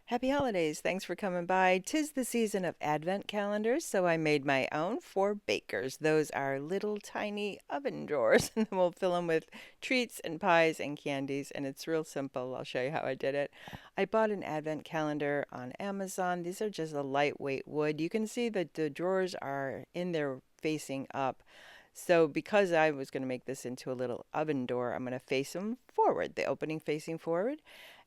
Happy holidays. Thanks for coming by. 'Tis the season of advent calendars, so I made my own for bakers. Those are little tiny oven drawers, and then we'll fill them with treats and pies and candies, and it's real simple. I'll show you how I did it. I bought an advent calendar on Amazon. These are just a lightweight wood. You can see that the drawers are in there facing up. So because I was going to make this into a little oven door, I'm going to face them forward, the opening facing forward.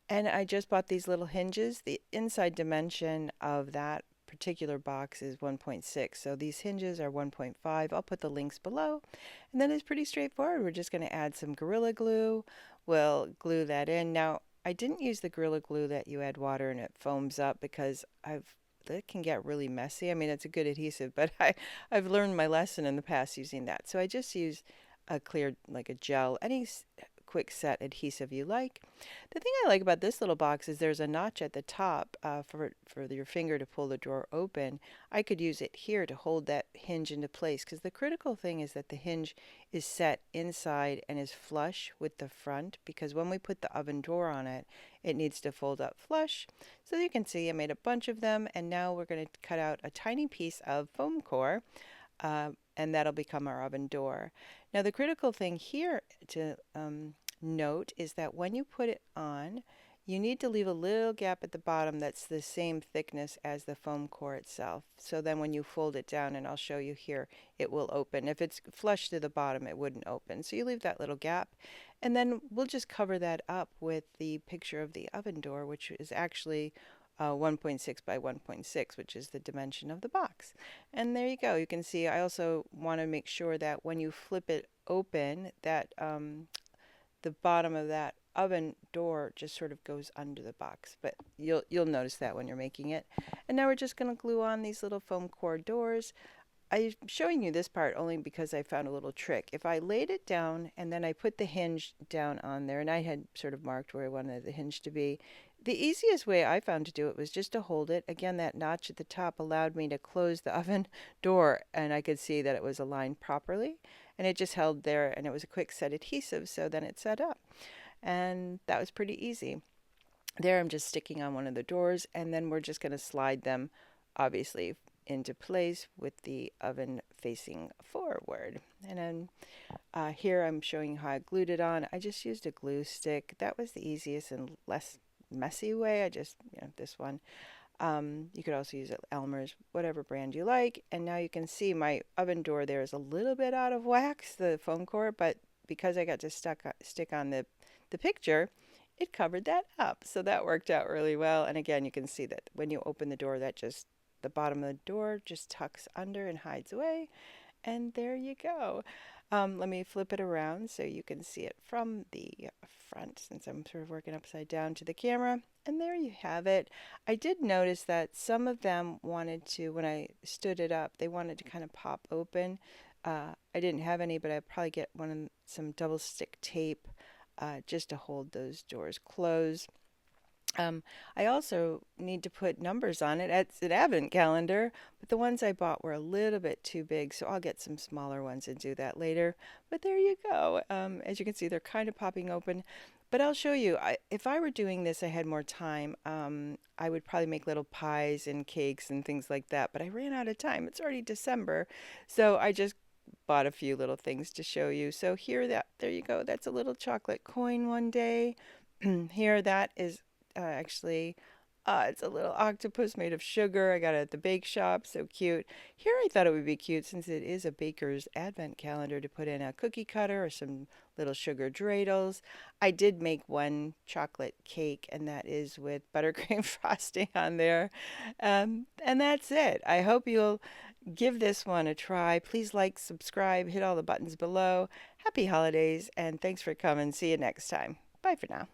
And I just bought these little hinges. The inside dimension of that particular box is 1.6. So these hinges are 1.5. I'll put the links below. And then it's pretty straightforward. We're just going to add some Gorilla Glue. We'll glue that in. Now, I didn't use the Gorilla Glue that you add water and it foams up because that can get really messy. I mean, it's a good adhesive, but I've learned my lesson in the past using that. So I just use a clear, like a gel, any quick set adhesive you like. The thing I like about this little box is there's a notch at the top for your finger to pull the drawer open. I could use it here to hold that hinge into place because the critical thing is that the hinge is set inside and is flush with the front, because when we put the oven door on it, it needs to fold up flush. So you can see I made a bunch of them, and now we're going to cut out a tiny piece of foam core, and that'll become our oven door. Now the critical thing here to note is that when you put it on, you need to leave a little gap at the bottom that's the same thickness as the foam core itself. So then when you fold it down, and I'll show you here, it will open. If it's flush to the bottom, it wouldn't open. So you leave that little gap, and then we'll just cover that up with the picture of the oven door, which is actually 1.6 by 1.6, which is the dimension of the box. And there you go. You can see I also want to make sure that when you flip it open, that the bottom of that oven door just sort of goes under the box, but you'll notice that when you're making it. And now we're just going to glue on these little foam core doors. I'm showing you this part only because I found a little trick. If I laid it down and then I put the hinge down on there, and I had sort of marked where I wanted the hinge to be, the easiest way I found to do it was just to hold it. Again, that notch at the top allowed me to close the oven door, and I could see that it was aligned properly, and it just held there, and it was a quick set adhesive, so then it set up. And that was pretty easy. There I'm just sticking on one of the doors, and then we're just going to slide them, obviously, into place with the oven facing forward. And then here I'm showing you how I glued it on. I just used a glue stick. That was the easiest and less messy way. I just, this one. You could also use Elmer's, whatever brand you like. And now you can see my oven door there is a little bit out of wax, the foam core, but because I got to stick on the picture, it covered that up. So that worked out really well. And again, you can see that when you open the door, that just the bottom of the door just tucks under and hides away. And there you go. Let me flip it around so you can see it from the front, since I'm sort of working upside down to the camera. And there you have it. I did notice that some of them wanted to, when I stood it up, they wanted to kind of pop open. I didn't have any, but I'd probably get some double stick tape just to hold those doors closed. I also need to put numbers on it. It's an advent calendar, but the ones I bought were a little bit too big, so I'll get some smaller ones and do that later. But there you go. As you can see, they're kind of popping open. But I'll show you. If I were doing this, I had more time. I would probably make little pies and cakes and things like that, but I ran out of time. It's already December, so I just bought a few little things to show you. So there you go. That's a little chocolate coin one day. Here, that is actually, it's a little octopus made of sugar. I got it at the bake shop. So cute. Here I thought it would be cute, since it is a baker's advent calendar, to put in a cookie cutter or some little sugar dreidels. I did make one chocolate cake, and that is with buttercream frosting on there. And that's it. I hope you'll give this one a try. Please like, subscribe, hit all the buttons below. Happy holidays, and thanks for coming. See you next time. Bye for now.